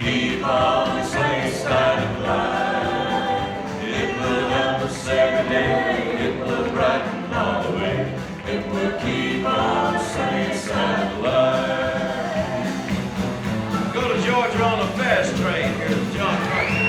keep on the sunny side of life. It will help us every day, it will brighten all the way. It will keep on the sunny side of life. Go to Georgia on the fast train. Here's John Carter.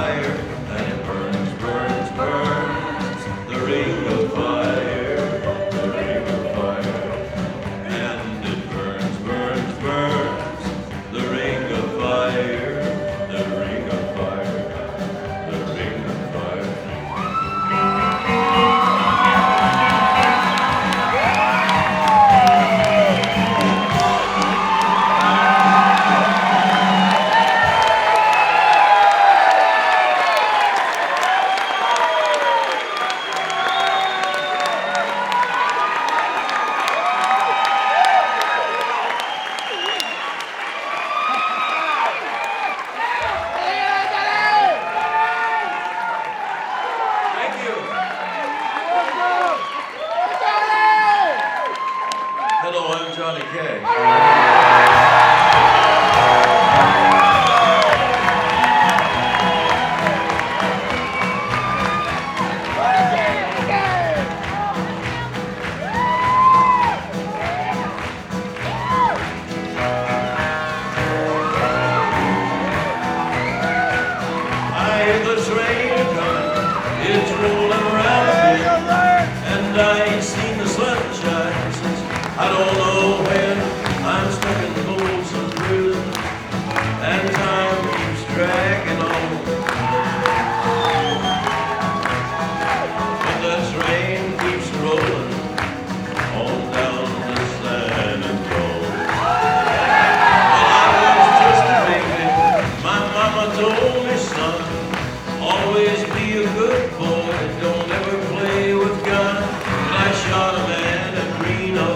And it burns, burns, burns, you. Hello, I'm Johnny K. I don't know when I'm stuck in Folsom Prison and time keeps dragging on. But the train keeps rolling on down to San Antonio. Well, I was just a baby. My mama told me, son, always be a good boy. Don't ever play with guns. But I shot a man at Reno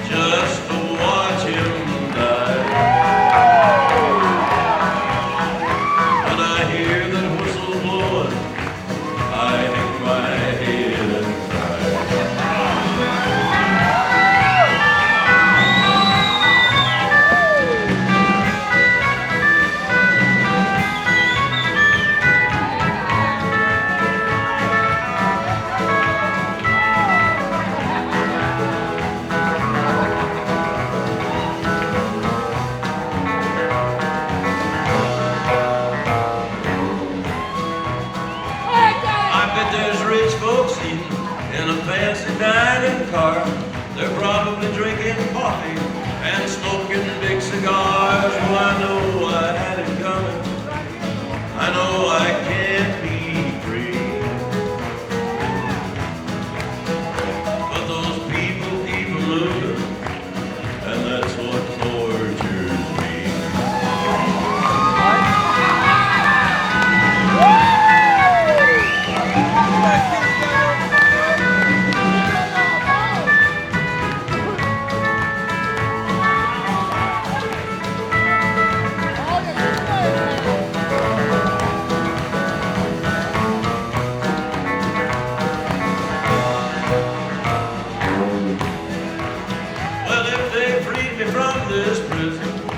just to watch him die. When I hear that whistle blowing, I hang my head and fancy dining car. They're probably drinking coffee and smoking big cigars. Well, I know I had it coming. I know I can't be free. But those people keep moving, and that's what tortures me.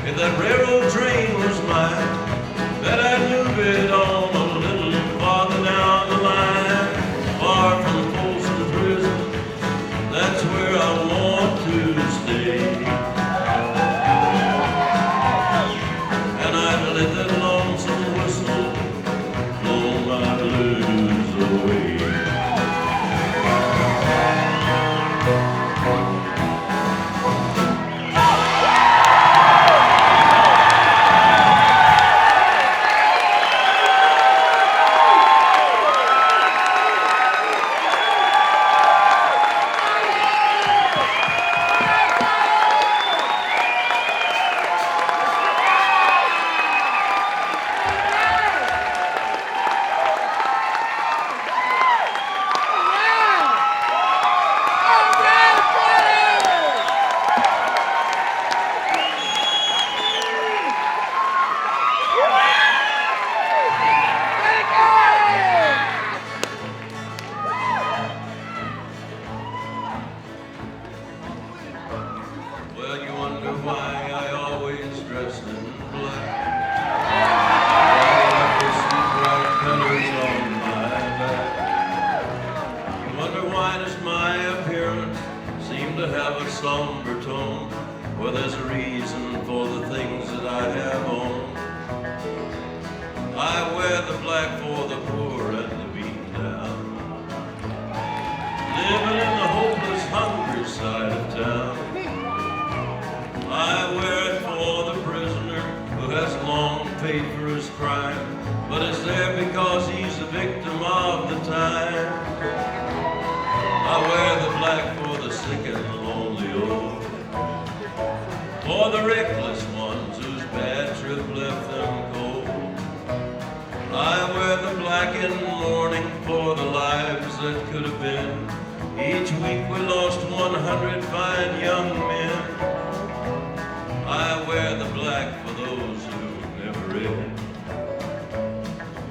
If that railroad train was mine, that I'd move it on a little farther down the line, far from Folsom Prison. That's where I want to stay. And I'd let that lonesome whistle blow my blues away.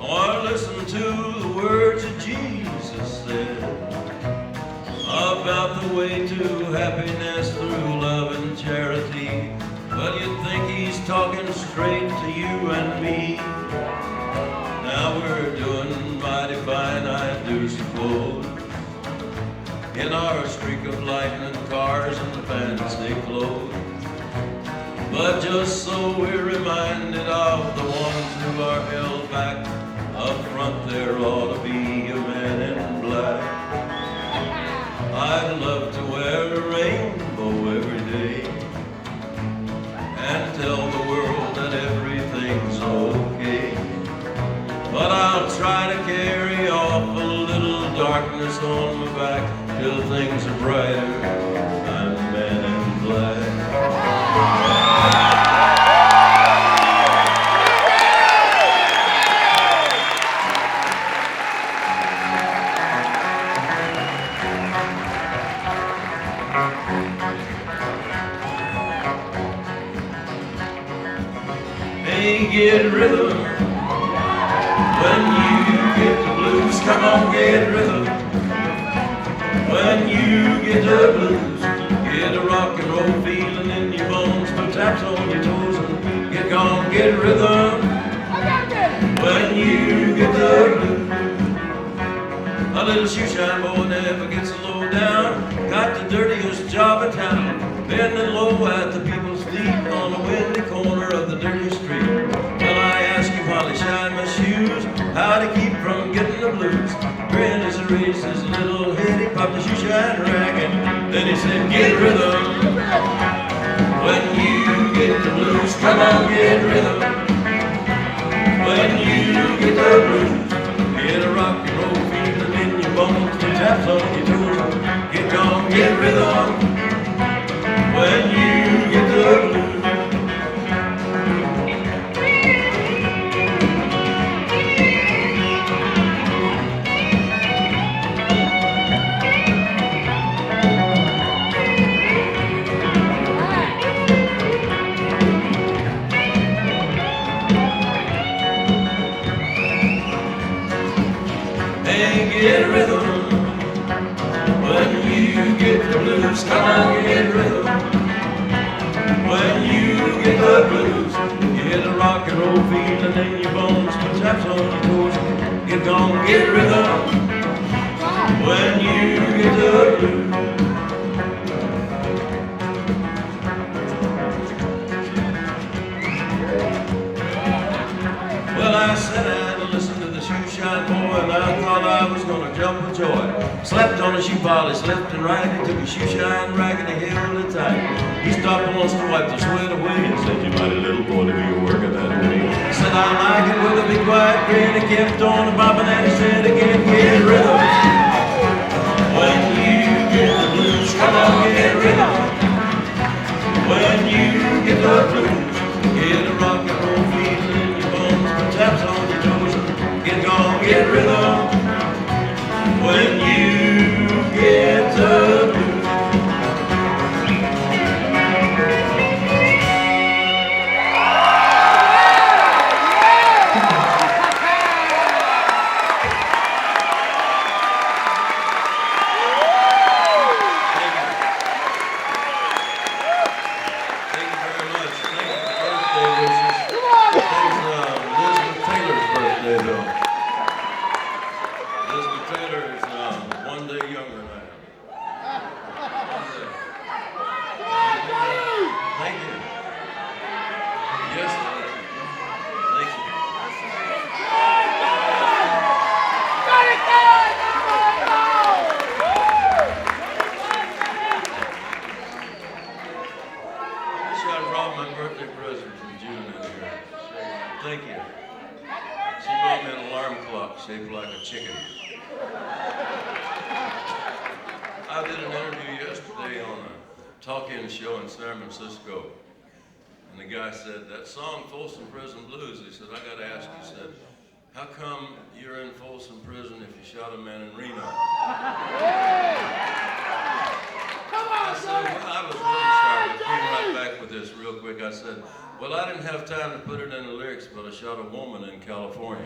Or listen to the words of Jesus. to happiness through love and charity. Well, you'd think he's talking straight to you and me. Now we're doing mighty fine, I do suppose, in our streak of lightning cars and fancy clothes. But just so we're reminded of the ones who are held back, up front there ought to be a man in black. I'd love to wear a rainbow every day and tell the world that everything's okay. But I'll try to carry off a little darkness on my back till things are brighter. I'm the man in black. Hey, get rhythm. When you get the blues, come on, get rhythm. When you get the blues, get a rock and roll feeling in your bones, put taps on your toes and get gone, get rhythm. When you get the blues, a little shoe shine boy never gets a low down, got the dirtiest job in town, bending low at the people's feet on the windy corner of the dirty street. Well, I ask you while I shine my shoes, how to keep from getting the blues. Grin as he raised his little head, he popped the shoe shine rag, and then he said, get rhythm. When you get the blues, come on, get rhythm. When you get the blues, get a rock and roll feeling in your bones, put taps on your toes, get gone, get rhythm. When you get the blues. Get rhythm. When you get the blues, come on, get rhythm. When you get the blues, get a rock and roll feeling in your bones, put taps on your toes, get gone, get rhythm. When you get the blues. Well, I sat down and listened to the shoe shine boy, and I thought I was gonna jump with joy. Slept on a shoe polish left and right, he took a shoe shine rag and he held it tight. He stopped once to wipe the sweat away and said, you mighty little boy to be working that way. Said, I like it with a big white grin. He kept on bobbing and he said again, get rhythm. When you get the blues, come on, get rhythm. When you get the blues, get a rock and roll feeling in your bones, put taps on your toes, get gone, get rhythm. When you get the blues. Thank you. She brought me an alarm clock shaped like a chicken. I did an interview yesterday on a talk-in show in San Francisco, and the guy said, that song, Folsom Prison Blues, he said, I got to ask you, he said, how come you're in Folsom Prison if you shot a man in Reno? I said, well, I was really sharp. I came right back with this real quick. I said, well, I didn't have time to put it in the lyrics, but I shot a woman in California.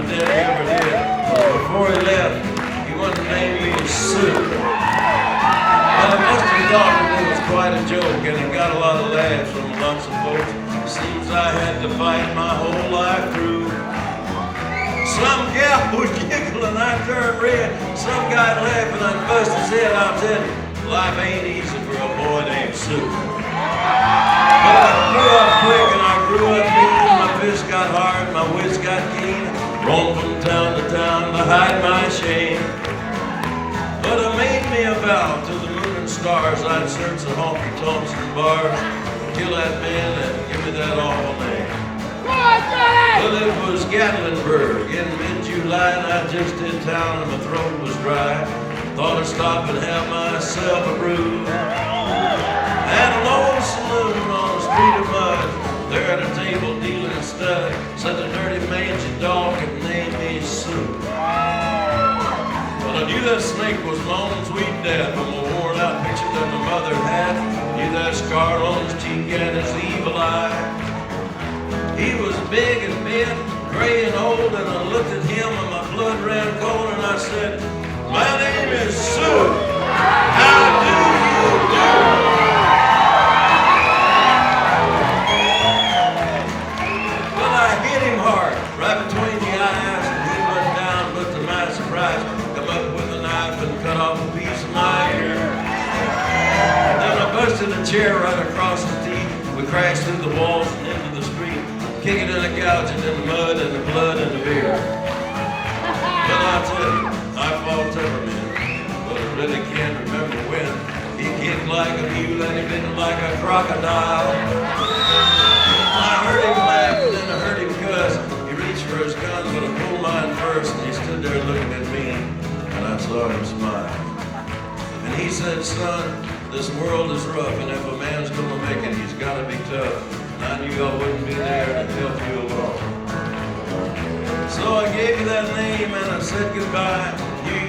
my daddy ever did. But before he left, he wanted to name me a Sue. Well, I must have thought that it was quite a joke, and it got a lot of laughs from lots of folks. Seems I had to fight my whole life through. Some gal would giggle and I turned red. Some guy laughed and I bust his head. I said, life ain't easy for a boy named Sue. But I grew up quick and I grew up mean. My fists got hard, my wits got keen. Roamed from town to town to hide my shame. But I made me a vow to the moon and stars. I'd search the honky-tonks and bars, kill that man and give me that awful name. Well, it was Gatlinburg in mid-July, and I just hit town and my throat was dry. Thought I'd stop and have myself a brew. At a lone saloon on the street of mud, there at a table dealing stud, said the dirty mangy dog could name me Sue. Well, I knew that snake was my own sweet dad from a worn-out picture that my mother had. Knew that scar on his cheek and his evil eye. He was big and bent, gray and old, and I looked at him and my blood ran cold, and I said, my name is Sue. How do you do? Well, I hit him hard, right between the eyes, and he went down, but to my surprise, come up with a knife and cut off a piece of my ear. Then I busted a chair right across the teeth. We crashed through the walls and into the street, kicking and gouging in the mud and the blood and the beer. But I'll tell you, I fought tougher men, but I really can't remember when. He kicked like a mule and he bit like a crocodile. I heard him laugh and then I heard him cuss. He reached for his gun, but I pulled mine first, and he stood there looking at me, and I saw him smile. And he said, son, this world is rough, and if a man's gonna make it, he's gotta be tough. I knew I wouldn't be there to help you along. So I gave you that name and I said goodbye.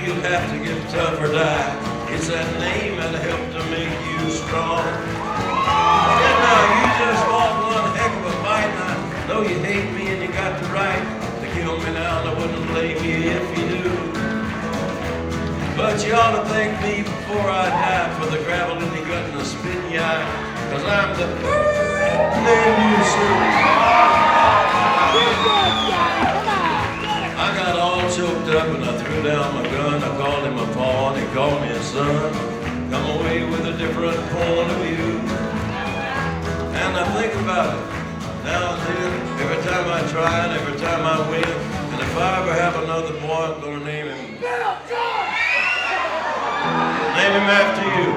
You'll have to get tough or die. It's that name that helped to make you strong. And now you just fought one heck of a fight. And I know you hate me and you got the right to kill me now, and I wouldn't blame you if you do. But you ought to thank me before I die for the gravel in your gut and the spit in your eye. 'Cause I'm the name you Sue. I got all choked up and I threw down my gun. I called him a paw and he called me a son. Come away with a different point of view. And I think about it now and then, every time I try and every time I win. And if I ever have another boy, I'm gonna name him. Name him after you.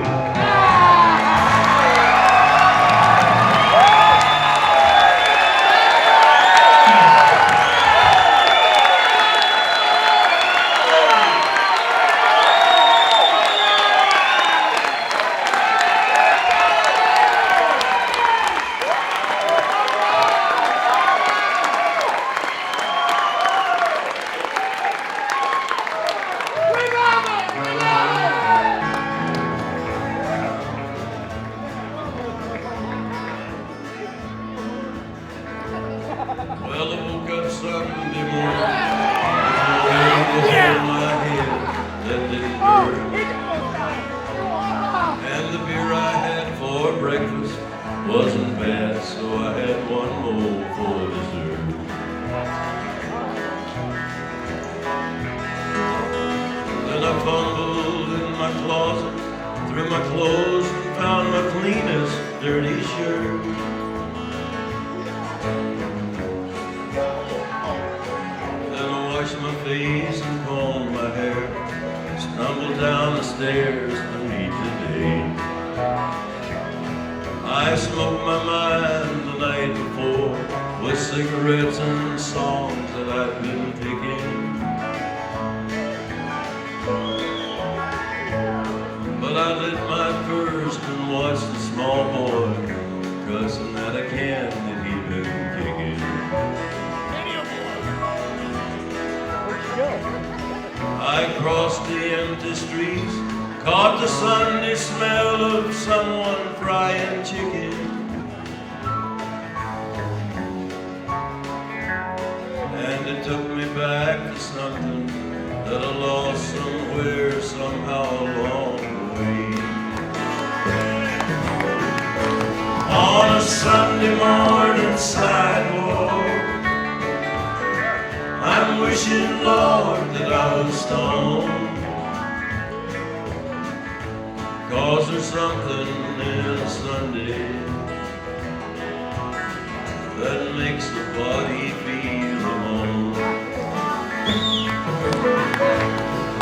Well, I woke up Sunday morning, on my head that didn't burn. And the beer I had for breakfast wasn't bad, so I had one more for dessert. Then I fumbled in my closet, through my clothes, and found my cleanest dirty shirt. Washed my face and combed my hair, stumbled down the stairs to meet the day. I smoked my mind the night before with cigarettes and songs that I'd been picking. But I lit my first and watched the small boy cussing at a can that he'd been kicking. I crossed the empty streets, caught the Sunday smell of someone frying chicken. And it took me back back to something that I lost somewhere, somehow along the way. On a Sunday morning sidewalk, I'm wishing, Lord, that I was stoned. 'Cause there's something in a Sunday that makes the body feel alone.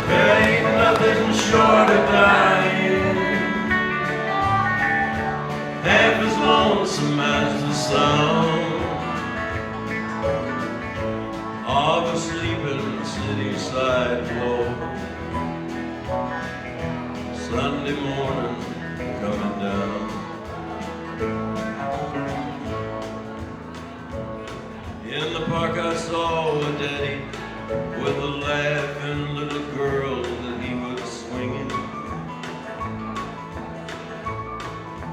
There ain't nothing short of dying, half as lonesome as the sound of a sleeping city sidewalk. Sunday morning coming down. In the park I saw a daddy with a laughing little girl that he was swinging.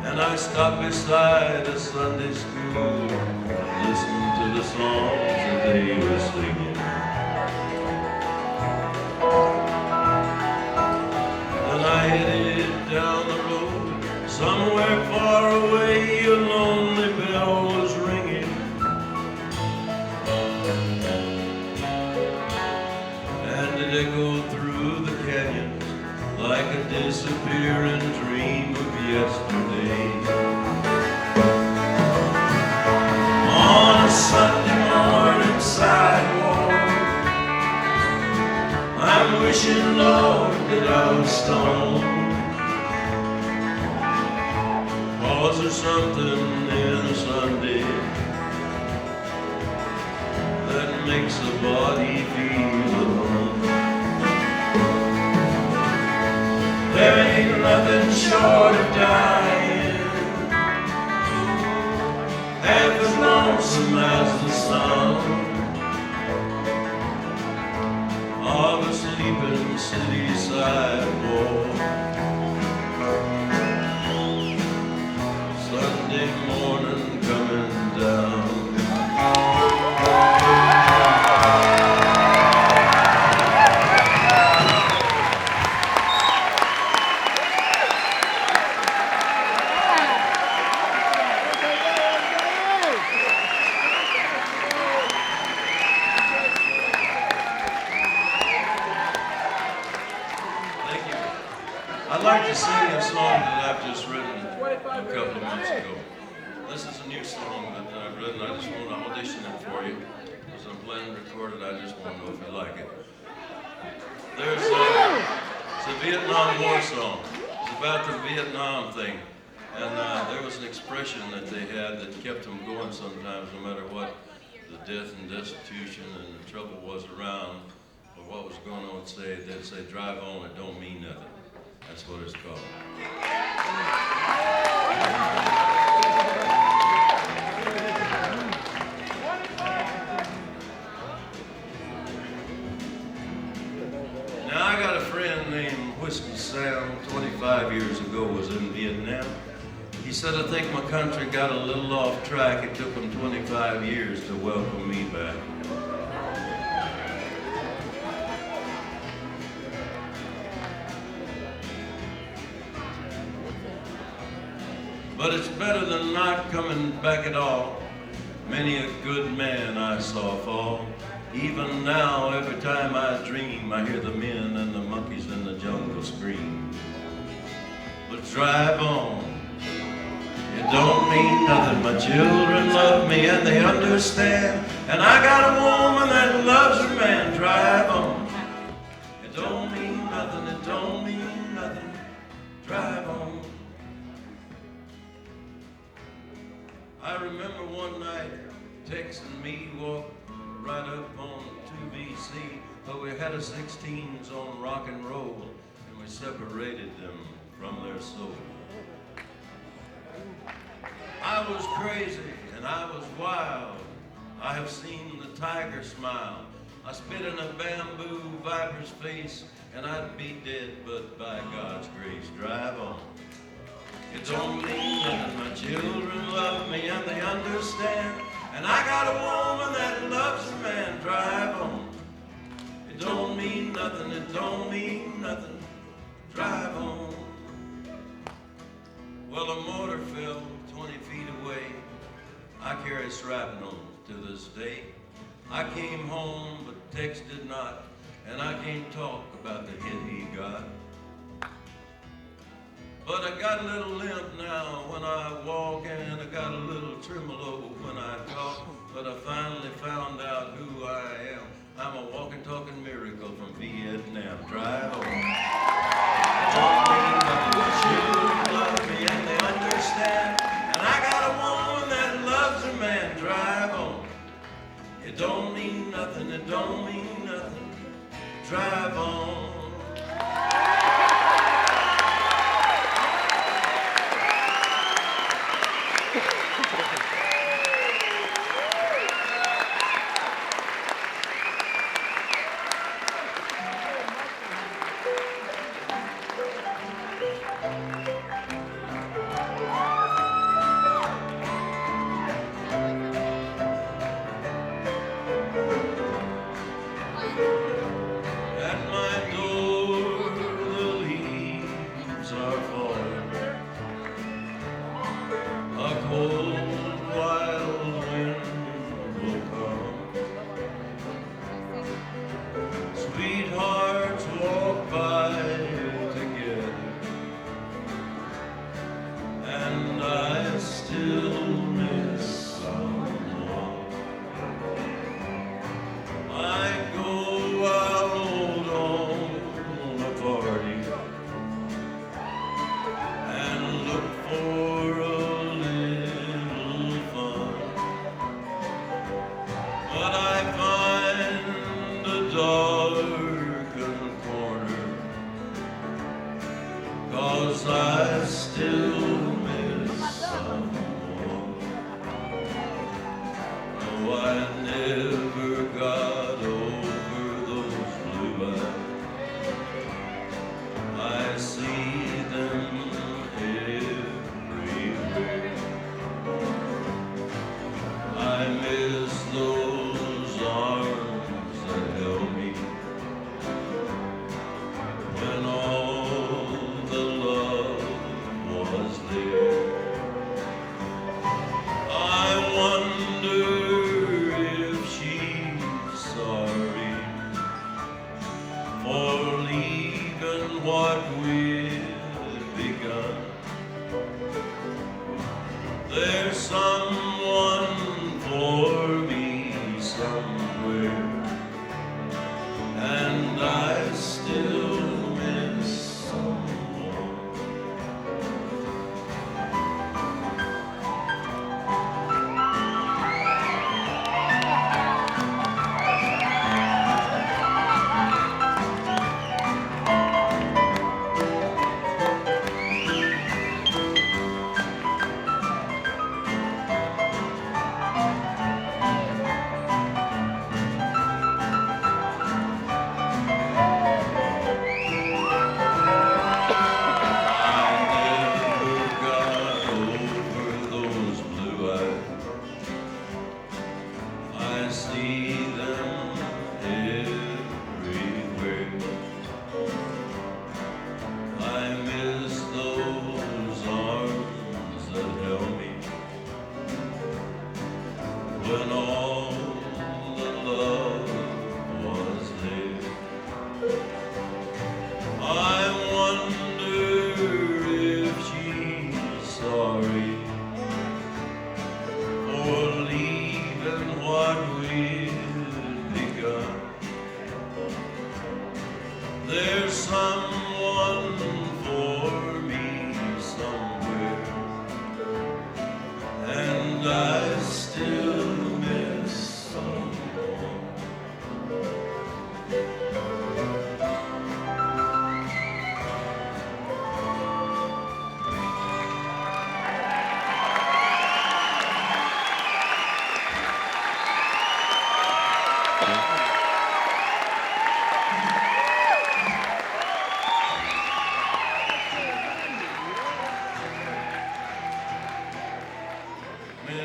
And I stopped beside a Sunday school, listening to the songs that they were singing. And I headed down the road, somewhere far away, a lonely bell was ringing. And it echoed through the canyons like a disappearing dream of yesterday. On a Sunday morning sidewalk, I'm wishing, Lord, that I was stoned. 'Cause there's something in a Sunday that makes the body feel alone. There ain't nothing short of dying, half as lonesome as the sound of a sleeping city sidewalk. Sunday morning coming down. I'd like to sing a song that I've just written a couple of months ago. This is a new song that I've written. I just want to audition it for you. Because I'm planning to record it, I just want to know if you like it. It's a Vietnam War song. It's about the Vietnam thing. And there was an expression that they had that kept them going sometimes, no matter what the death and destitution and the trouble was around, or what was going on. They'd say, drive on, it don't mean nothing. That's what it's called. Now I got a friend named Whiskey Sam, 25 years ago was in Vietnam. He said, I think my country got a little off track. It took them 25 years to welcome me back. But it's better than not coming back at all. Many a good man I saw fall. Even now, every time I dream, I hear the men and the monkeys in the jungle scream. But drive on, it don't mean nothing. My children love me and they understand. And I got a woman that loves her man. Drive on, it don't mean nothing. It don't mean nothing. Drive on. I remember one night Tex and me walked right up on 2BC, but we had a 16s on rock and roll, and we separated them from their soul. I was crazy and I was wild. I have seen the tiger smile. I spit in a bamboo viper's face, and I'd be dead, but by God's grace, drive on. It don't mean nothing. My children love me and they understand. And I got a woman that loves a man. Drive on. don't mean nothing. Drive on. Well, a motor fell 20 feet away. I carry strapping on to this day. I came home, but Tex did not, and I can't talk about the hit he got. But I got a little limp now when I walk, and I got a little tremolo when I talk. But I finally found out who I am. I'm a walking, talking miracle from Vietnam. Drive on. Children love me and they understand, and I got a woman that loves her man. Drive on. It don't mean nothing. It don't mean nothing. Drive on.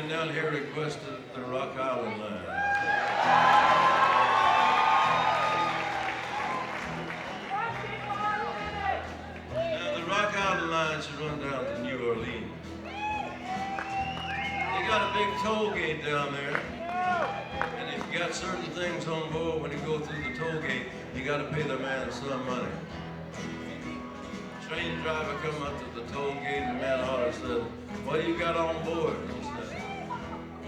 Down here requested the Rock Island line. you run down to New Orleans. They got a big toll gate down there. And if you got certain things on board when you go through the toll gate, you got to pay the man some money. Train driver come up to the toll gate and the man hollered said, "What do you got on board?" And he said,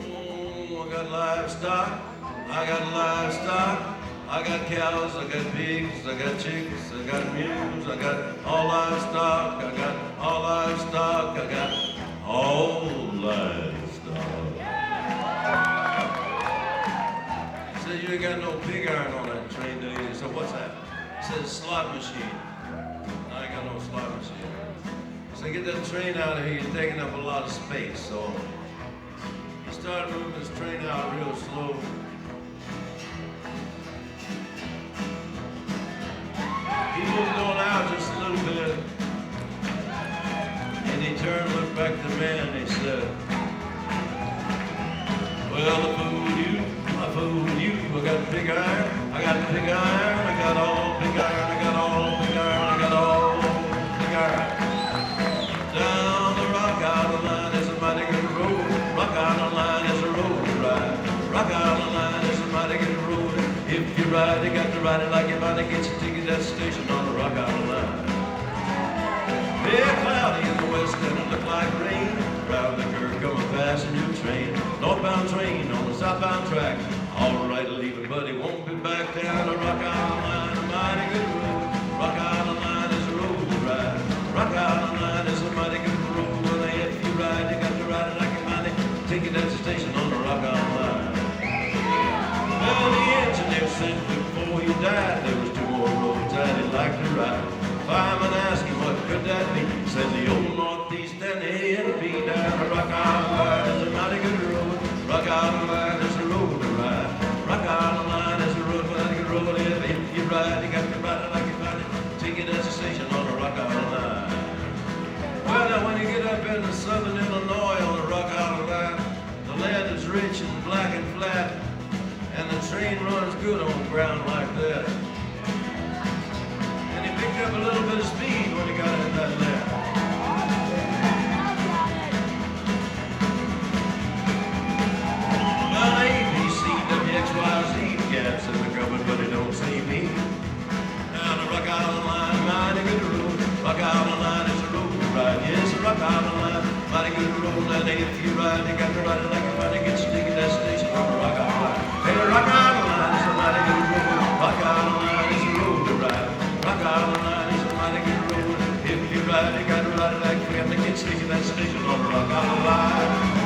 "Oh, I got livestock. I got livestock. I got cows, I got pigs, I got chicks, I got mules, I got all livestock, I got all livestock, I got all livestock." He said, "You ain't got no pig iron on that train, do you?" He said, "What's that?" He said, "Slot machine." "I ain't got no slot machine." So "Get that train out of here, you're taking up a lot of space." So he started moving his train out real slow. He moved on out just a little bit, and he turned and looked back at the man and he said, "Well, I fooled you, I fooled you. I got pig iron, I got pig iron, I got all pig iron, I got all pig iron, I got all pig iron. Down the Rock Island line is a mighty good road. Rock Island line is a road to ride. Rock Island line is a mighty good road. If you ride, you got to ride it like you might get your ticket at the station on the Rock Island line. Yeah, cloudy in the west and it looked like rain. Round the curve come a passenger train. Northbound train on the southbound track. All right, leave it, buddy, won't be back down the Rock Island line. A mighty good road. Rock Island line is a road to ride. Rock Island line is a mighty good road. Well, if you ride, you got to ride it like you might take it at the station on the Rock Island line. Well, the engineer said before he died there was 2 more roads that he'd like to ride. Fireman asked him what could that be. Said the old northeast and the A&B. Down the Rock Island line is a mighty good road. Rock Island line is a road to ride. Rock Island line is a road, mighty good road. If you ride, you got to ride it like you find it. Take it at the station on the Rock Island line. Well, now when you get up into southern Illinois on the Rock Island line, the land is rich and black and flat. And the train runs good on ground like that. And he picked up a little bit of speed when he got into that land. Well, A, B, C, W, X, Y, Z cats in the cupboard, but they don't see me. Now the Rock Island line, mighty good road. Rock Island line is a road to ride. Yes, the Rock Island line, mighty good road. And if you ride, you got to ride it like you find it. Get your ticket at the station on the Rock Island line. Hey, the Rock Island line is a mighty good road. Rock Island line is a road to ride. Rock Island line is a mighty good road. If you ride, you got to ride it like you got to get your ticket at the station on the Rock Island line.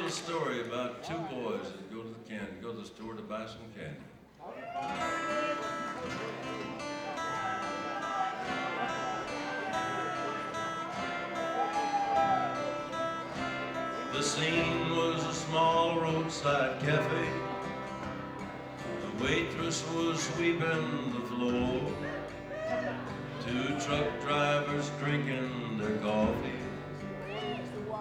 Story about 2 boys that go to the store to buy some candy. The scene was a small roadside cafe. The waitress was sweeping the floor. 2 truck drivers drinking their coffee.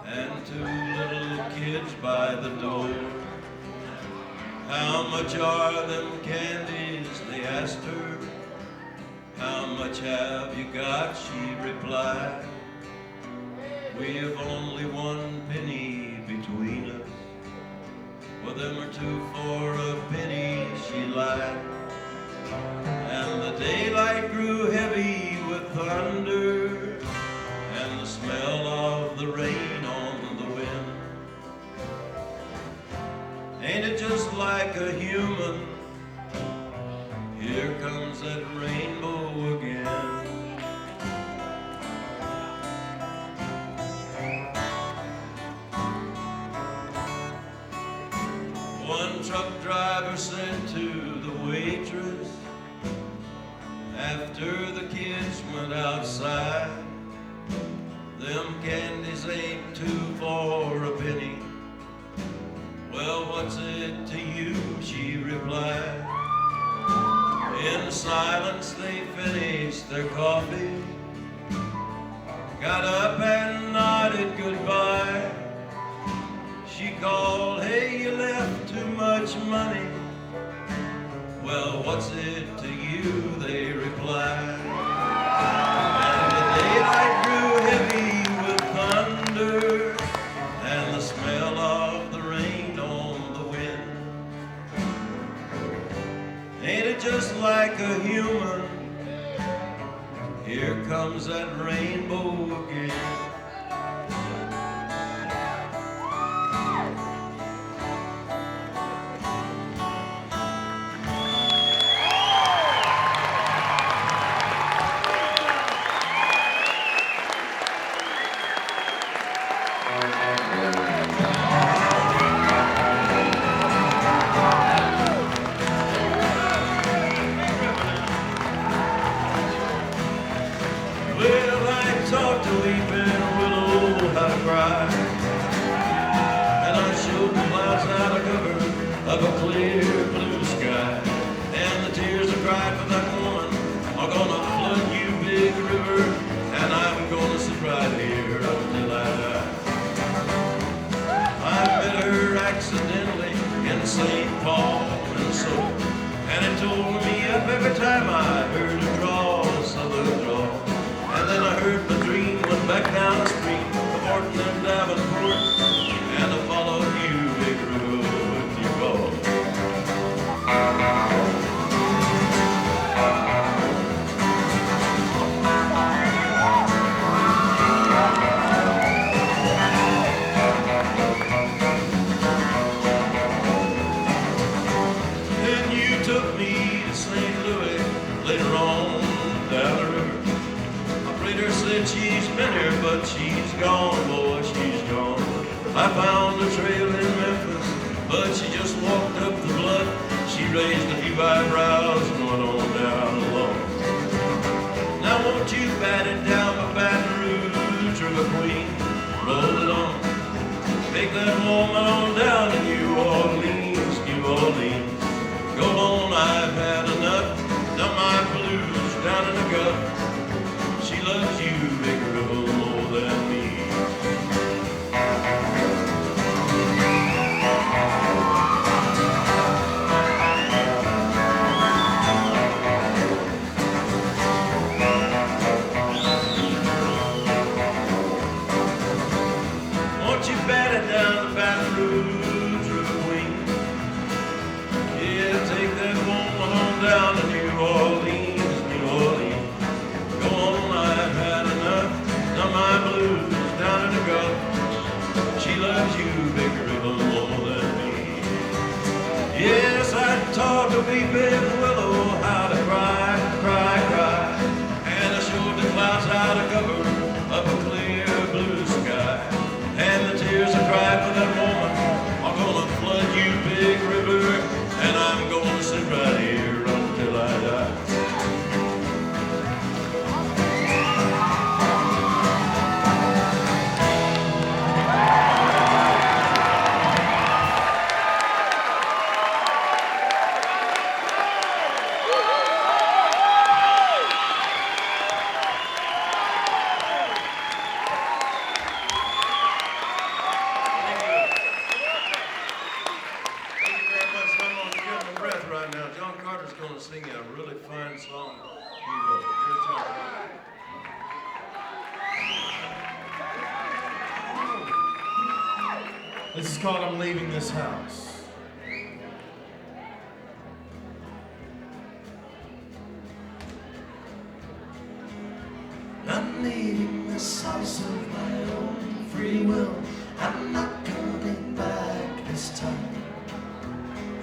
And 2 little kids by the door. How much are them candies, they asked her. How much have you got, she replied. We've only 1 penny between us. Well, them are 2 for a penny, she lied. And the daylight grew heavy with thunder, and the smell of the rain on the wind. Ain't it just like a human? Here comes that rainbow again. One truck driver said to the waitress, after the kids went outside, them candies ain't 2 for a penny. what's it to you, she replied. In silence they finished their coffee, got up and nodded goodbye. She called, hey, you left too much money. Well, what's it to you, they replied. And the daylight grew heavy with thunder and the smell of the rain on the wind. Ain't it just like a human? Here comes that rainbow again. Of a clear blue sky, and the tears I cried for that woman are gonna flood you, big river, and I'm gonna sit right here until I die. I met her accidentally in St. Paul, Minnesota, and it tore me up every time I heard her draw a southern drawl. And then I heard my dream went back down the street of Horton and Davenport, and I followed you, big river, with your call. Then you took me to St. Louis later on down the river. Operator said she's been here, but she's gone, boy, she's gone. I found a trail in Memphis, but she just walked up the blood. She raised a few eyebrows and went on down alone. Now won't you bat it down by Baton Rouge, River Queen, roll it on. Take that woman on down to New Orleans, New Orleans. Go on, I've had enough, done my blues down in the gut. She loves you, big river, more than me. Won't you bat it down to Baton Rouge, River Queen? Yeah, take that woman on down to New Orleans, New Orleans. Go on, I've had enough, done my blues down in the Gulf. She loves you, big river, more than me. Yes, I taught the weeping willow how to cry, cry, cry. And I showed the clouds how to cover up a clear blue sky. And the tears I cried for that woman are gonna flood you, big river, and I'm gonna sit right here until I die. This is called I'm Leaving This House. I'm leaving this house of my own free will. I'm not coming back this time.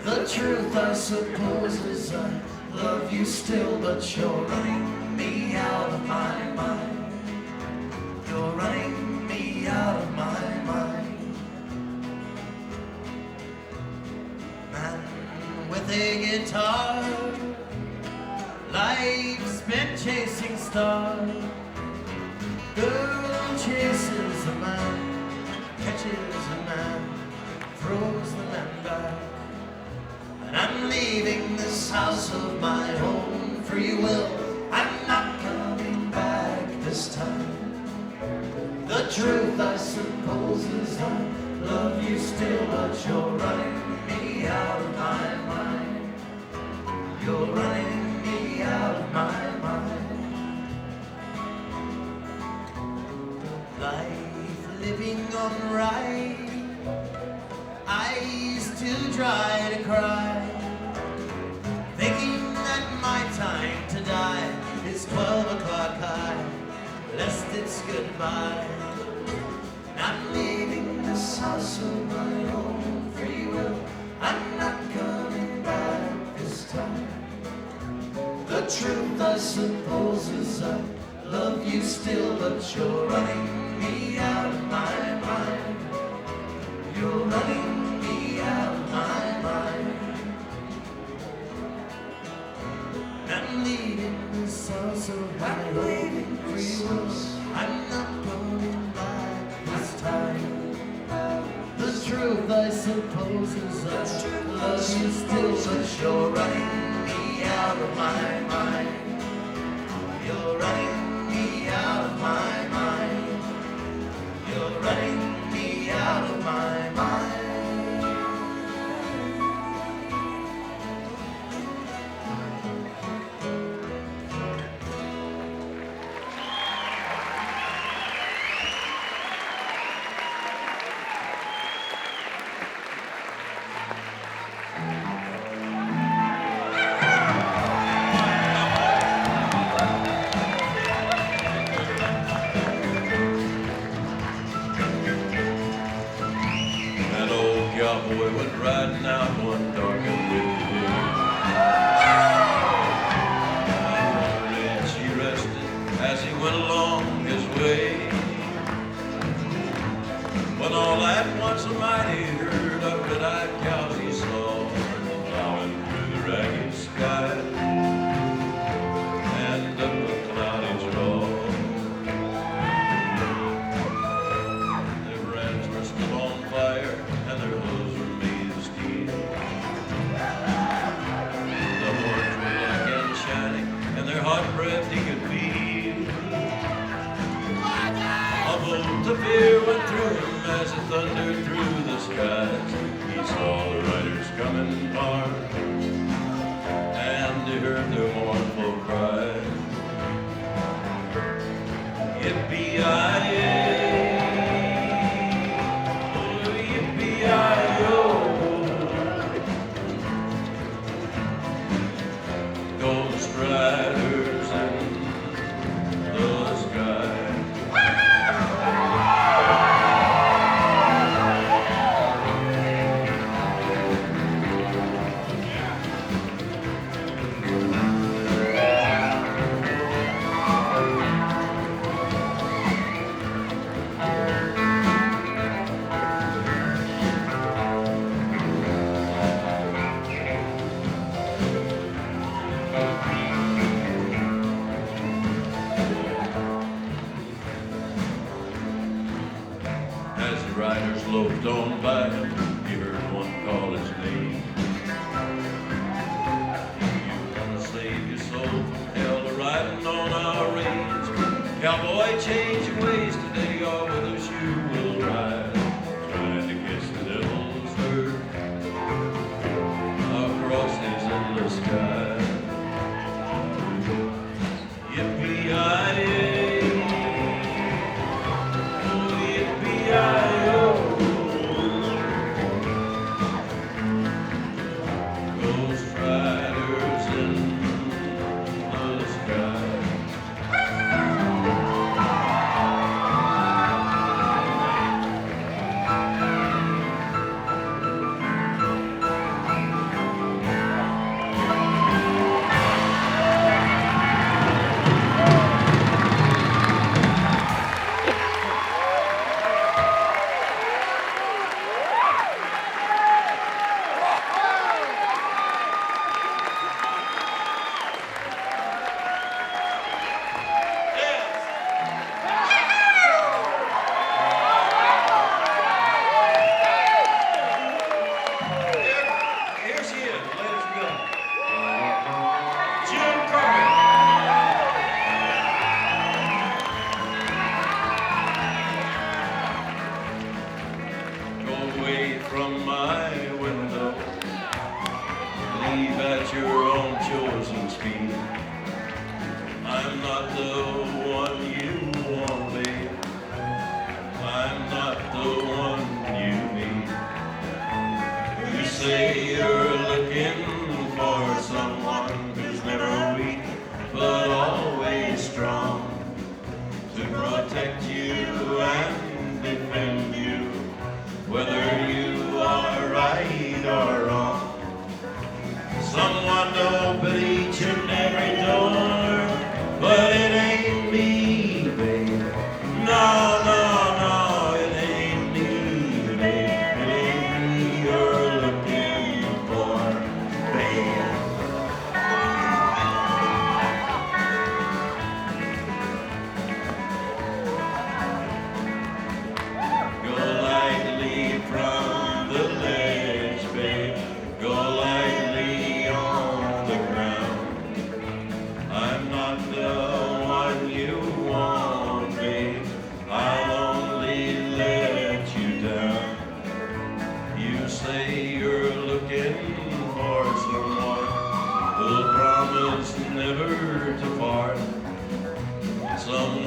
The truth, I suppose, is I love you still, but you're running me out of my mind. You're running me out of my mind. Man with a guitar, life's been chasing stars. Girl chases a man, catches a man, throws the man back. And I'm leaving this house of my own free will. I'm not coming back this time. The truth, I suppose, is I love you still, but you're running me out of my mind. You're running me out of my mind. Life living on rye, eyes too dry to cry, thinking that my time to die is 12 o'clock high, lest it's goodbye. I'm leaving this house of my own free will. I'm not coming back this time. The truth, I suppose, is I love you still, but you're running me out of my mind. You're running me out of my mind. I'm leaving this house of my own free will. I'm not coming back this time. The truth, I suppose, is I love you still, but you're running me out of my mind. You're running me out of my mind. You're running me out of my mind. That old cowboy went riding out one dark and windy day. And she rested as he went along his way. When all at once a mighty herd of red-eyed cows he saw plowing through the ragged sky and up a cloudy draw. Their brands were still on fire and their hooves were made of steel. The horns were black and shining, and their hot breath he could feel. A bolt of fear went through him as it thundered through the skies. He saw the riders coming hard, and he heard their mournful cry. Yippee-yi-yay! Ghost riders in the sky. As the riders loped on by him, he heard one call his name. You wanna save your soul from hell to riding on our range? Cowboy, change your ways today, or with us you will ride, trying to catch the devil's herd across his endless sky. Yippee-yi-yay! Ghost riders in the sky.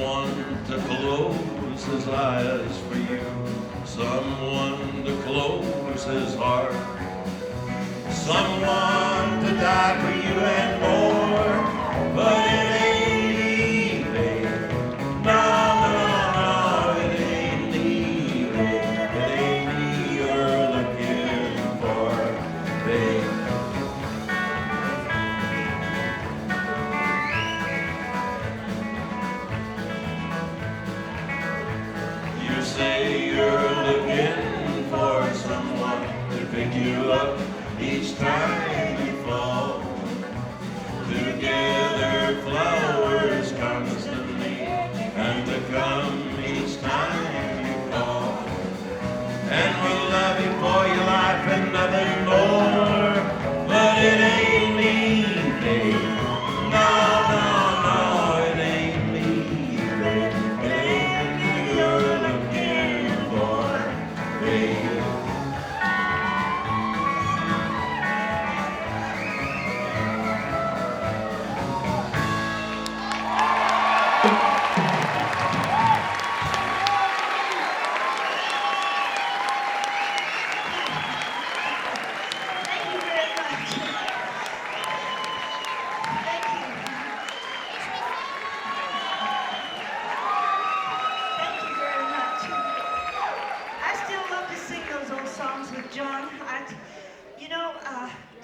someone to close his eyes for you, someone to close his heart, someone to die for you and more, but it ain't easy. No, no, no, it ain't easy. It ain't me you're looking for, babe. You say you're looking for someone to pick you up each time you fall, to gather flowers constantly, and to come each time you call, and will love you for your life and nothing more, but it ain't me, babe. No, no, no, it ain't me, babe. It ain't me you're looking for, babe. Thank you very much. Thank you. Thank you very much. I still love to sing those old songs with John.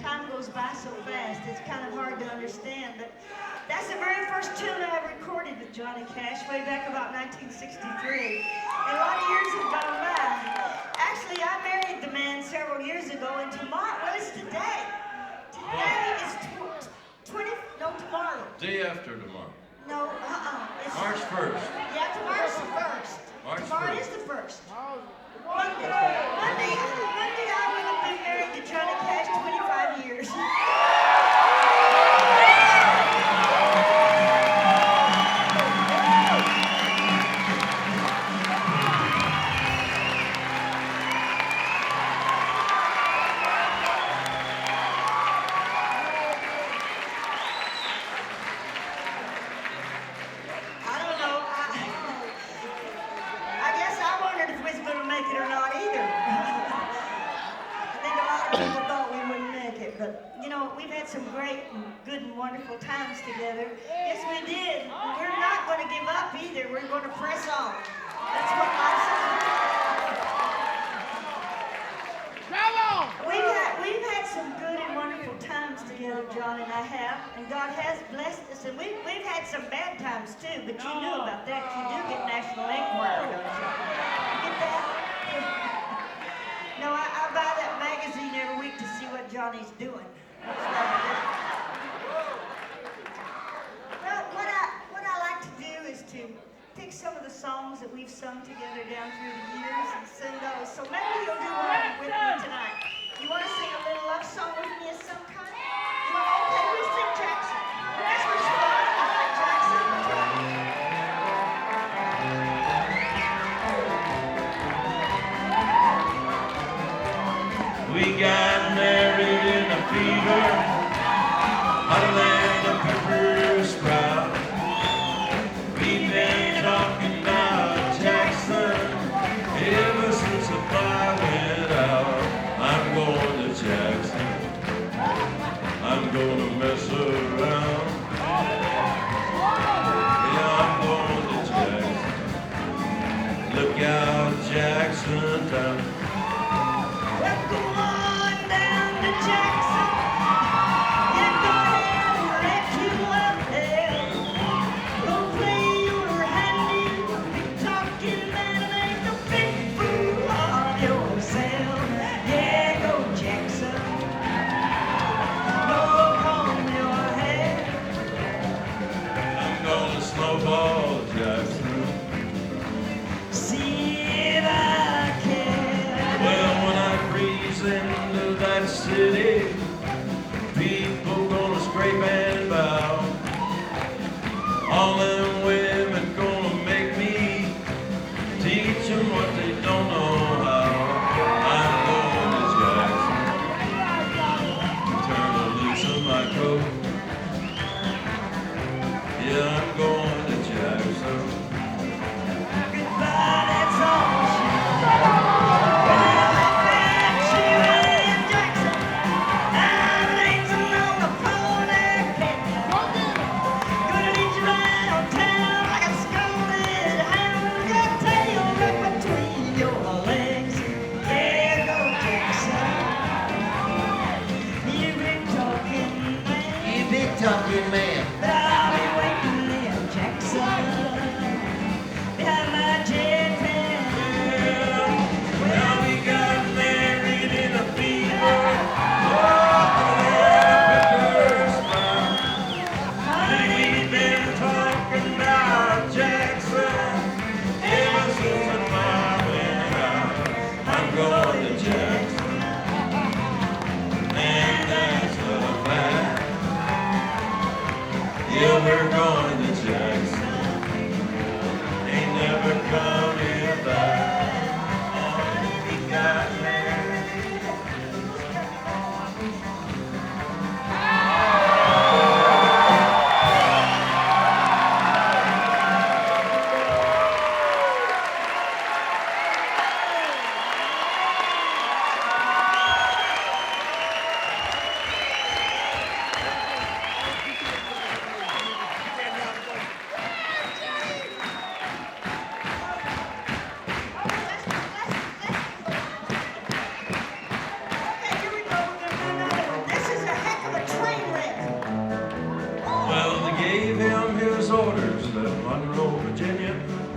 Time goes by so fast, it's kind of hard to understand, but that's the very first tune I recorded with Johnny Cash way back about 1963. And a lot of years have gone by. Actually, I married the man several years ago, and tomorrow, what is today? Today is tomorrow. Day after tomorrow. No, It's March 1st. Yeah, tomorrow's the first. March Tomorrow 1st. is the first. Monday I would have been married to Johnny Cash 25 years. I don't know. I guess I wondered if we was going to make it or not either. I think a lot of people thought we wouldn't make it, but we've had some great and good and wonderful times together. Yes, we did. We're not going to give up either. We're going to press on. That's what life's about. We've had some good and wonderful times together, John and I have, and God has blessed us. And we've had some bad times too, but you knew about that. You do get National Enquirer, don't you? You get that? No, I buy that magazine every week to see what Johnny's doing. That's what I do. Well, what I like to do is to pick some of the songs that we've sung together down through the years and sing those. So maybe you'll do one with me tonight. You want to sing a little love song with me of some kind? You want to okay, we'll sing Jackson. That's what's fun. I like Jackson. We got married in a fever, hotter than a pepper sprout. We've been talking about Jackson ever since the fire went out. I'm going to Jackson, I'm gonna mess around. Yeah, I'm going to Jackson. Look out, Jackson Town. Well, go on down to Jackson. Yeah, go ahead and wreck you up there. Go play your handy, be talking and make a big fool of yourself. Yeah, go Jackson. Go comb your hair. I'm gonna snowball Jackson. See if I can. Well, when I freeze into that city,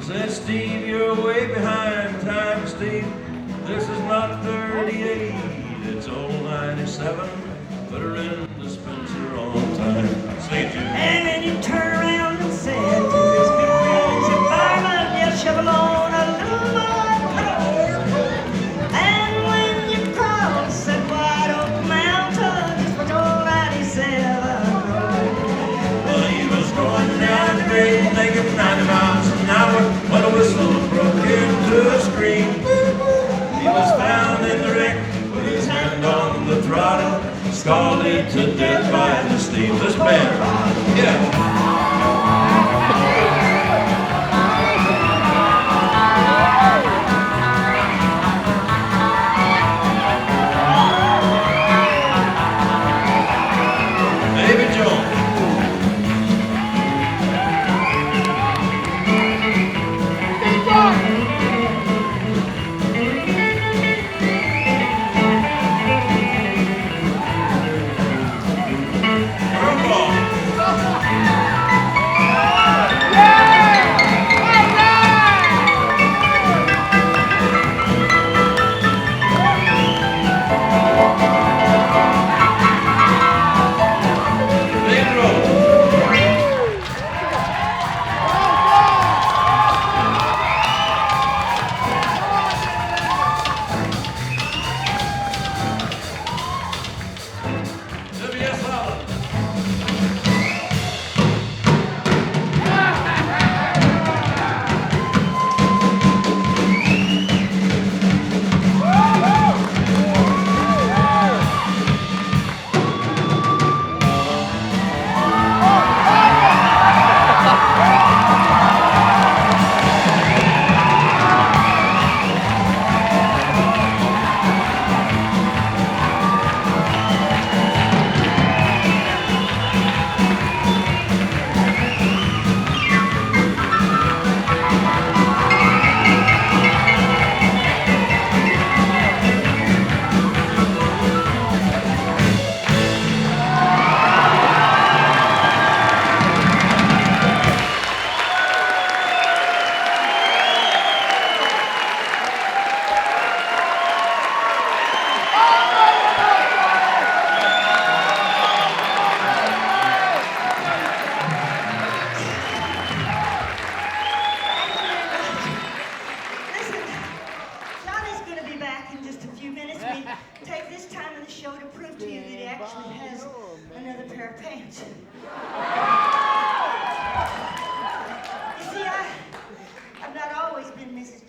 Said, Steve, you're way behind time, Steve. This is not 38, it's old 97. Put her in the Spencer on time. Say to And then you turn around and said to his good friends, if I'm a death shovel on a little mud road. And when you cross that wide open mountain, just what old 97 road. well, he was going down the grade, making 90 miles an hour when a whistle broke into a scream. He was found in the wreck with his hand on the throttle, scalded to death by the steam. This band, yeah. Baby Jones.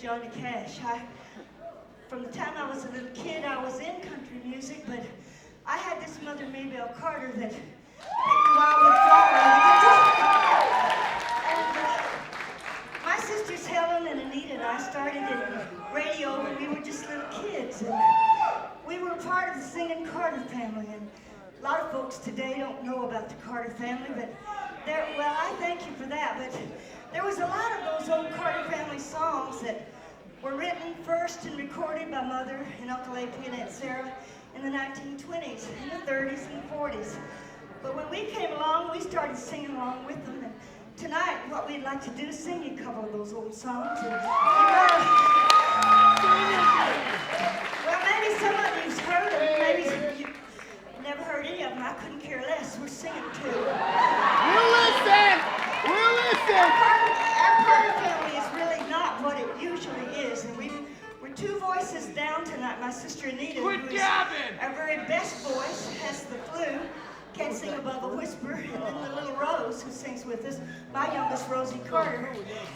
Johnny Cash. From the time I was a little kid, I was in country music, but I had this mother, Maybelle Carter, that picked the wildwood flower. And my sisters Helen and Anita and I started in radio when we were just little kids, and we were part of the singing Carter family. And a lot of folks today don't know about the Carter family, but well, I thank you for that. But there was a lot of those old Carter family songs that were written first and recorded by Mother and Uncle A.P. and Aunt Sarah in the 1920s, in the 30s and 40s. But when we came along, we started singing along with them. And tonight, what we'd like to do is sing a couple of those old songs. And, well, maybe some of you've heard them, maybe you've never heard any of them. I couldn't care less. We're singing too. We'll listen! We'll listen! Our Carter family is really not what it usually is, and we're two voices down tonight. My sister Anita, who is our very best voice, has the flu, can't sing above a whisper, and then the little Rose, who sings with us, my youngest Rosie Carter,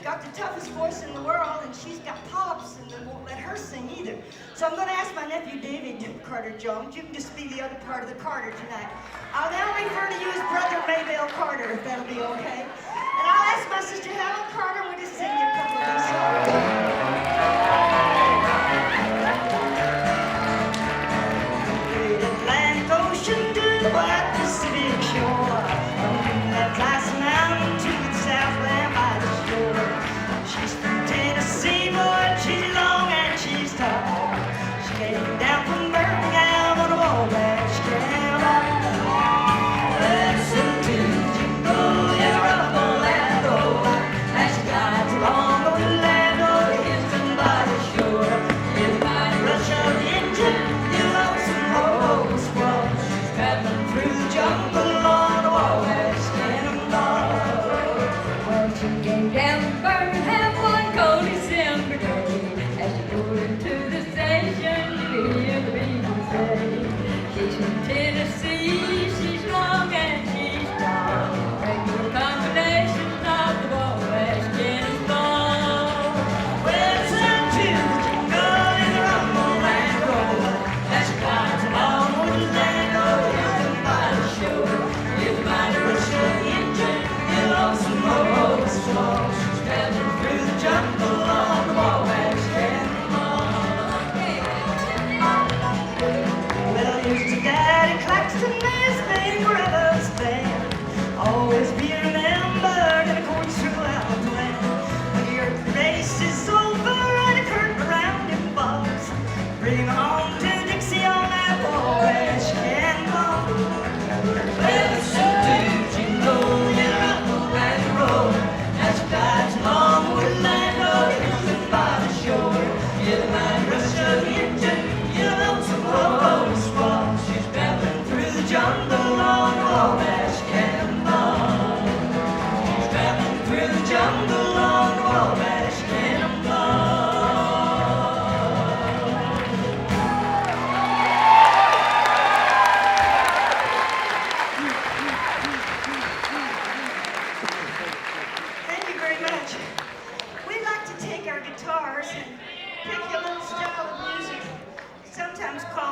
got the toughest voice in the world, and she's got polyps, and they won't let her sing either. So I'm going to ask my nephew David Carter Jones. You can just be the other part of the Carter tonight. I'll now refer to you as Brother Maybelle Carter, if that'll be okay. And I'll ask my sister Helen Carter, we'll just sing you a couple of these songs. Atlantic Ocean to the Pacific shore, from that Tyson Mountain to the Southland by the shore. She's from Tennessee, but she's long and she's tall. She came down from Birmingham on a Wabash cab. Listen to Jingle, yeah, rumble and roll, as she glides along.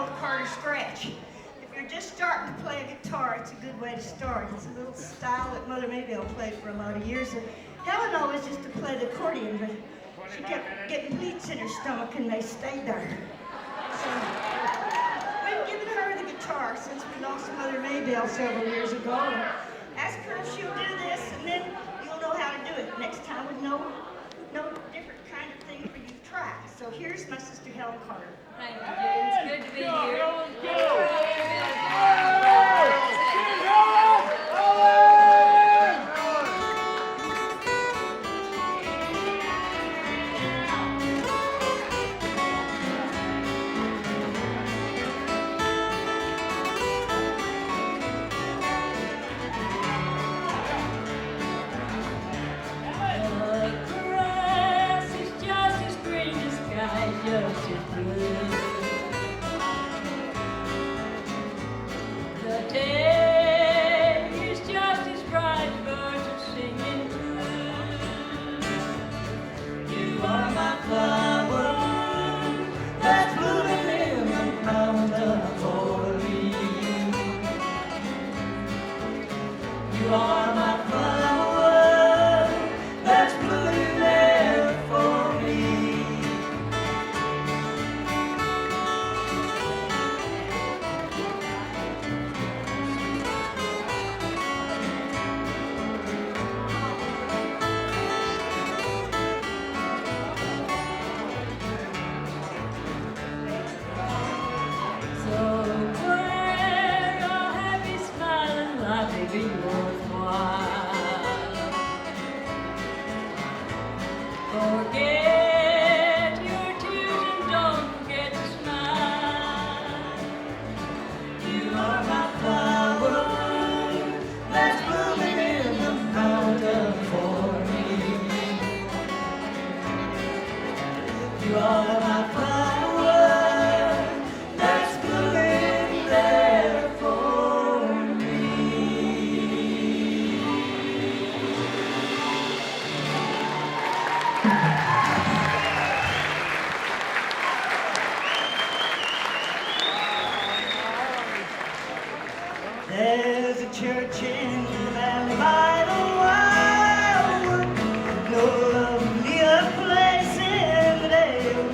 called the Carter Scratch. If you're just starting to play a guitar, it's a good way to start. It's a little style that Mother Maybelle played for a lot of years. And Helen always used to play the accordion, but she kept getting pleats in her stomach and they stayed there. So we've given her the guitar since we lost Mother Maybelle several years ago. And ask her if she'll do this, and then you'll know how to do it next time with no different kind of thing for you to try. So here's my sister Helen Carter. Thank you, Jane. It's good to be here. There's a church in the valley by the wildwood, no lovelier place in the dale,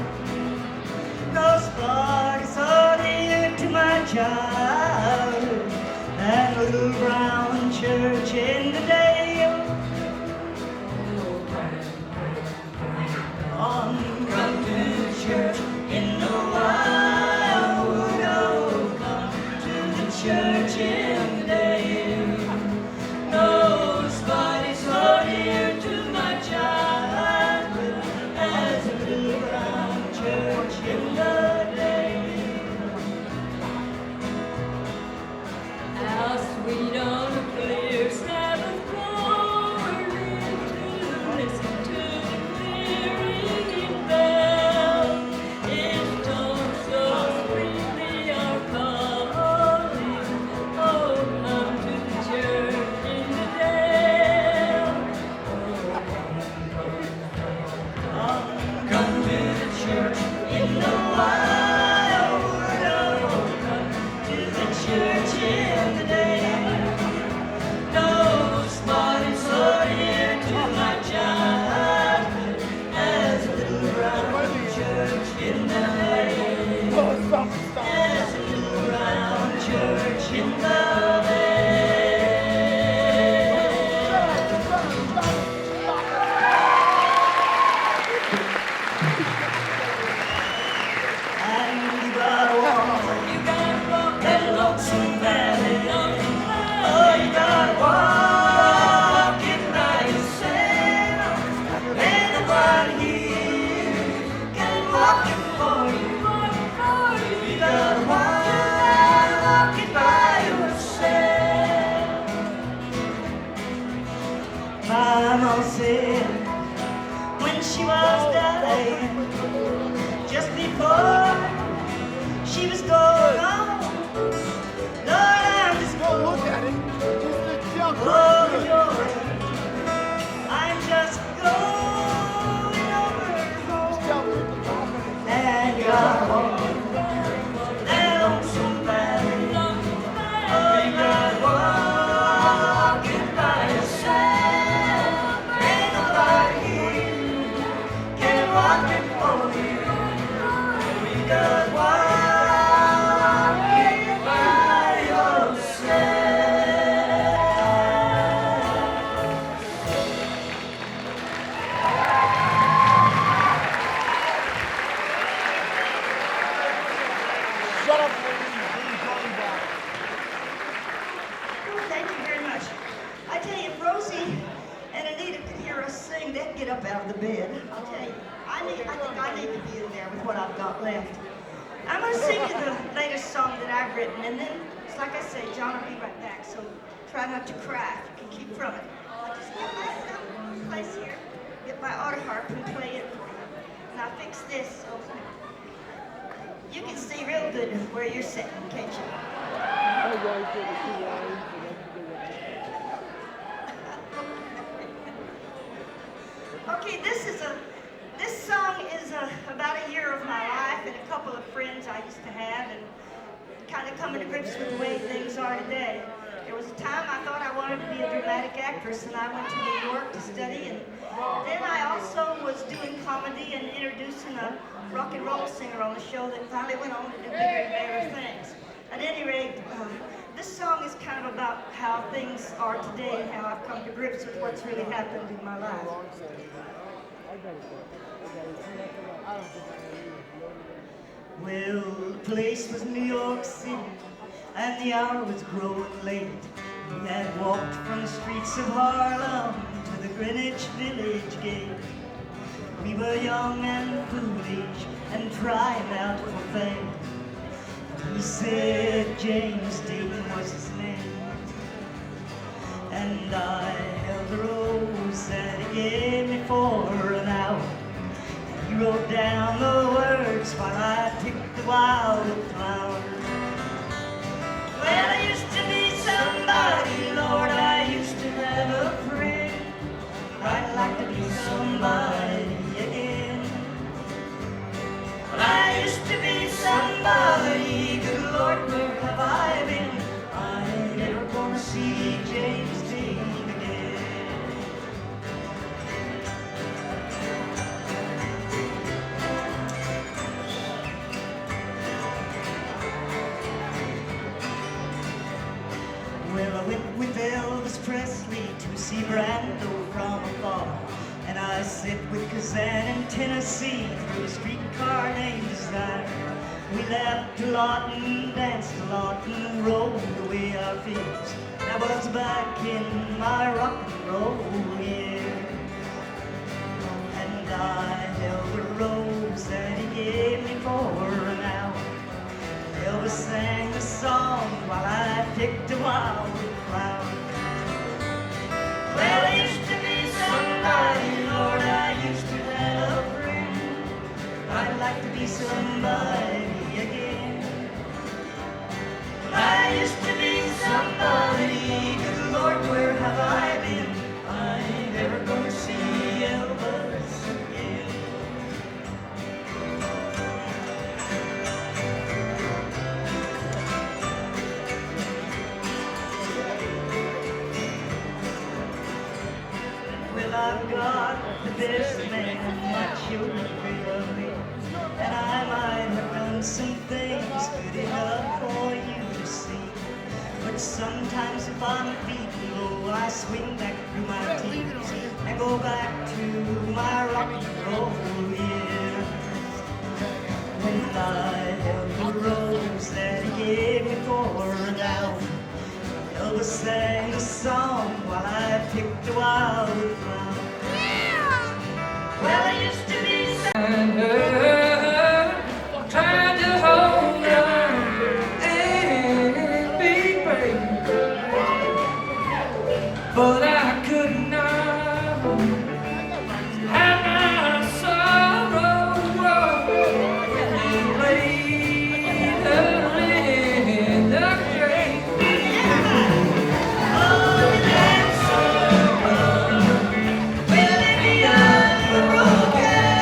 no spot is so dear to my childhood, that little brown church in the dale. On come to the church in the wildwood, oh, come to the church in the dale. No spot is so dear to my childhood as a little brown church in the dale. How sweet on a clear Sabbath morning to listen to the clear ringing bell. Its tones so sweetly are calling, oh, come to the church in the dale. Come to the church in the wildwood, oh, come to the church in the dale. No spot is so dear to my childhood as a little brown church in the dale. As a little brown church in the dale. And you gotta walk that lonesome valley. Oh, you gotta walk it by yourself. Ain't nobody here can walk it for you. You gotta walk it by yourself. My mom said when she was dying, just before she was going on, Lord, I'm just Go look at it. Just the jump over right yours. I'm just going over Jump with the confidence. and God, that walking for you. Because walking by yourself. Shut up. Thank you very much. I tell you, if Rosie and Anita could hear us sing, they'd get up out of the bed. I'll tell you. I think I need to be in there with what I've got left. I'm going to sing you the latest song that I've written, and then, it's like I say, John will be right back, so try not to cry if you can keep from it. I'll just get myself in place here, get my auto harp and play it for you. And I'll fix this so you can see real good where you're sitting, can't you? Okay, this song is about a year of my life and a couple of friends I used to have, and kind of coming to grips with the way things are today. There was a time I thought I wanted to be a dramatic actress, and I went to New York to study, and then I also was doing comedy and introducing a rock and roll singer on the show that finally went on to do bigger and better things. At any rate, this song is kind of about how things are today and how I've come to grips with what's really happened in my life. Well, the place was New York City, and the hour was growing late. We had walked from the streets of Harlem to the Greenwich Village gate. We were young and foolish and trying out for fame. He said James Dean was his name, and I held the rose that he gave me for an hour. He wrote down the words while I picked the wildflower. Well, I used to be somebody, Lord, I used to have a friend. I'd like to be somebody again. Well, I used to be somebody, good Lord, where have I been? I ain't ever gonna see James Dean again. Well, I went with Elvis Presley to see Brando from afar, and I sit with Kazan in Tennessee through a streetcar named Desire. We laughed a lot and danced a lot and rolled away our fears. I was back in my rock and roll years, and I held the rose that he gave me for an hour. Elvis sang a song while I picked a wildflower. Well, I used to be somebody, Lord, I used to have a friend. I'd like to be somebody again. I used to be somebody, good Lord, where have I been? I ain't ever gonna see Elvis again. Well, I've got the best man my children will be, and I might have done some things good enough for you to see. But sometimes if I'm feeling low, I swing back through my tears and go back to my rock and roll years. When I held the rose that he gave me for an hour, Elvis sang a song while I picked a wildflower. Well, I used to be Trying to hold on and be brave, but I could not have my sorrow laid in the grave. well, if you're broken.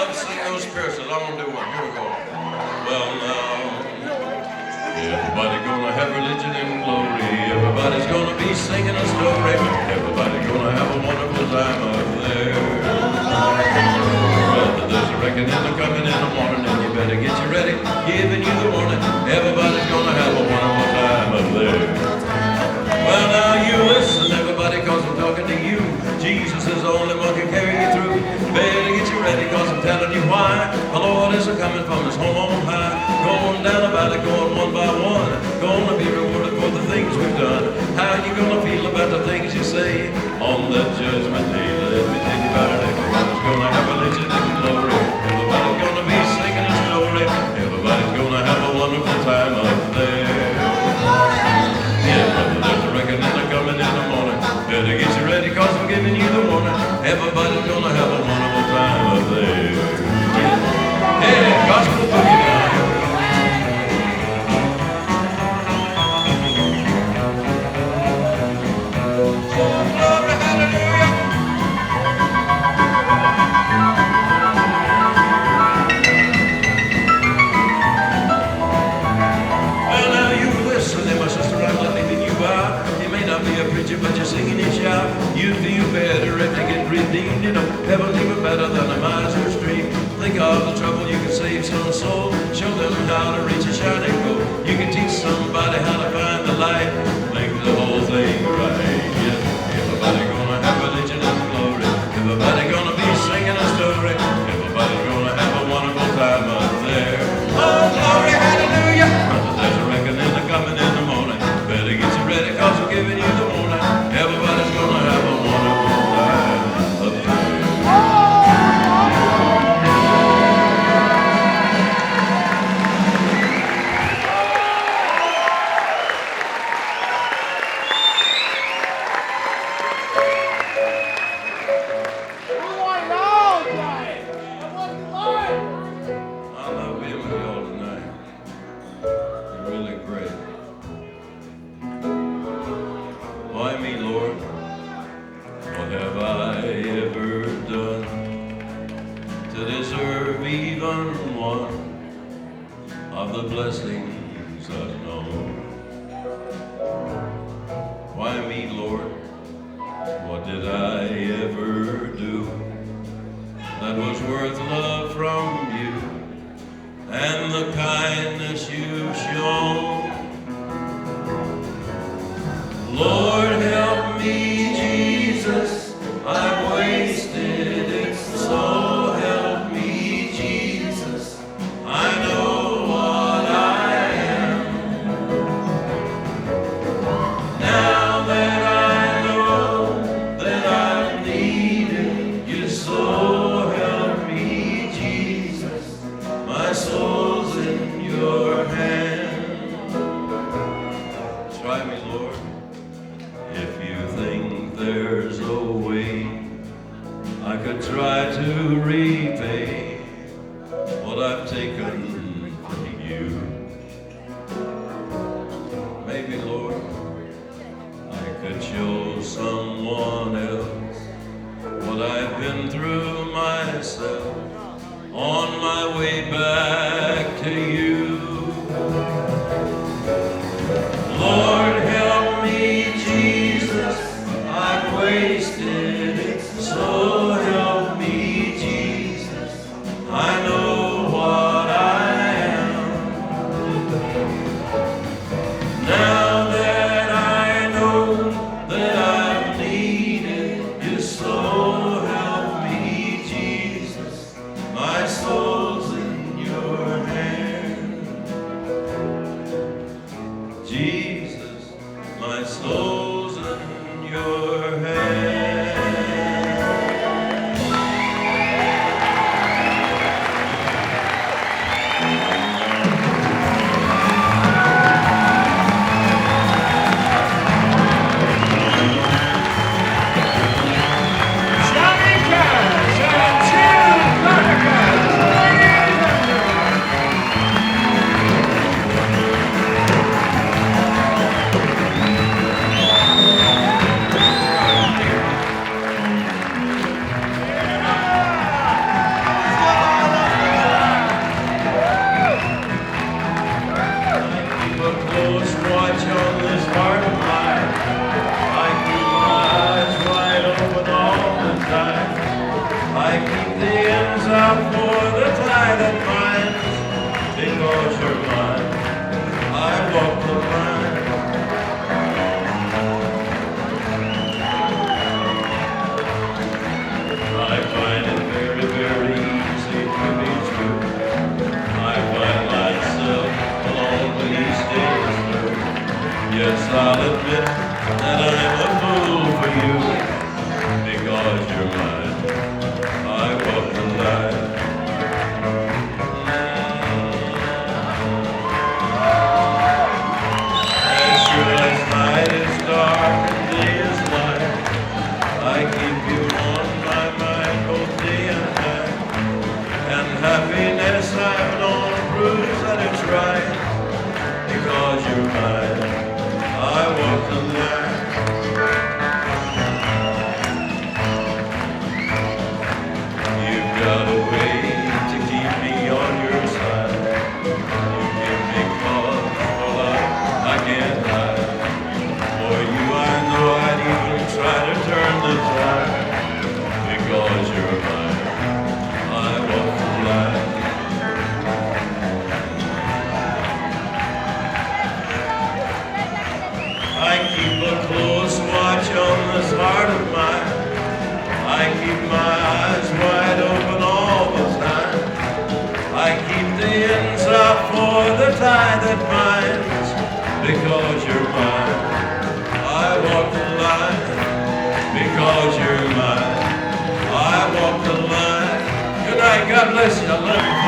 love to sing those spirituals. I'm gonna do one. Here we go. Well, now, everybody gonna have religion and glory. Everybody's gonna be singing a story. Everybody's gonna have a wonderful time up there. Well, there's a reckoning coming in the morning, and you better get you ready. Giving you the warning. Everybody's gonna have a wonderful time up there. Well, now you listen, everybody, cause I'm talking to you. Jesus is the only one can carry you through. Better get you ready, cause I'm telling you why. The Lord is coming from his home on high. Going down the valley, going one by one. Gonna be rewarded for the things we've done. How you gonna feel about the things you say on that judgment day? Let me tell you about it. Everybody's gonna have religion and glory. Everybody's gonna be singing a story. Everybody's gonna have a wonderful time up there. Yeah, brother, there's a reckoning coming in the morning. Better get you ready, cause I'm giving you the warning. Everybody's gonna have a wonderful time up there. Yeah, gospel boogie now. Glory, hallelujah. Well, now you listen, my sister, I'm not leaving you out. You may not be a preacher, but you're singing and shout. You feel better if you get redeemed. You know, heaven's even better than a miser's dream. Think of the trouble, you can save some soul. Show them how to reach a shining goal. You can teach somebody how to find the light. Make the whole thing right. Yeah, everybody gonna have religion and glory. Everybody gonna be singing a story. Everybody's gonna have a wonderful time up there. Oh, glory, hallelujah. Brother, there's a reckoning coming in the morning. Better get you ready, cause we're giving you the warning. Everybody's gonna have a wonderful time up there. I love being with y'all tonight. You're really great. Why me, Lord? What have I ever done to deserve even one of the blessings I've known? Why me, Lord? What did I ever do that was worth love from you and the kindness you've shown? Lord, help me, Jesus, I've wasted it, so help me, Jesus, I know what I am. Now that I know that I've needed you, so help me, Jesus, my soul's in your hand. Try me, Lord. If you think there's a way I could try to repay what I've taken from you, maybe, Lord, I could show someone else what I've been through myself on my way back to you. Lord, help me, Jesus, I've wasted it, so help me, Jesus, I know what I am. Now that I know that I've needed you, so help me, Jesus, my soul's in your hand. Jesus, my soul's in your hand. time. I keep the ends out for the tie that binds. Because you're mine, I walk the line. I find it very, very easy to be true. I find myself alone when each day is through. Yes, I'll admit that I'm a fool for you. Because you're mine, I walk the line. As sure as night is dark and day is light, I keep you on my mind both day and night. And happiness I'm on proves that it's right. Because you're mine, I walk the line. You've got a way to keep me on your side. You give me cause for love I can't hide. For you I know I'd even try to turn the tide. Because you're mine, I walk the line. I keep a close watch on this heart of mine. I keep my eyes wide open all the time. I keep the ends out for the tie that binds. Because you're mine, I walk the line. Because you're mine, I walk the line. Good night, God bless you, I love you.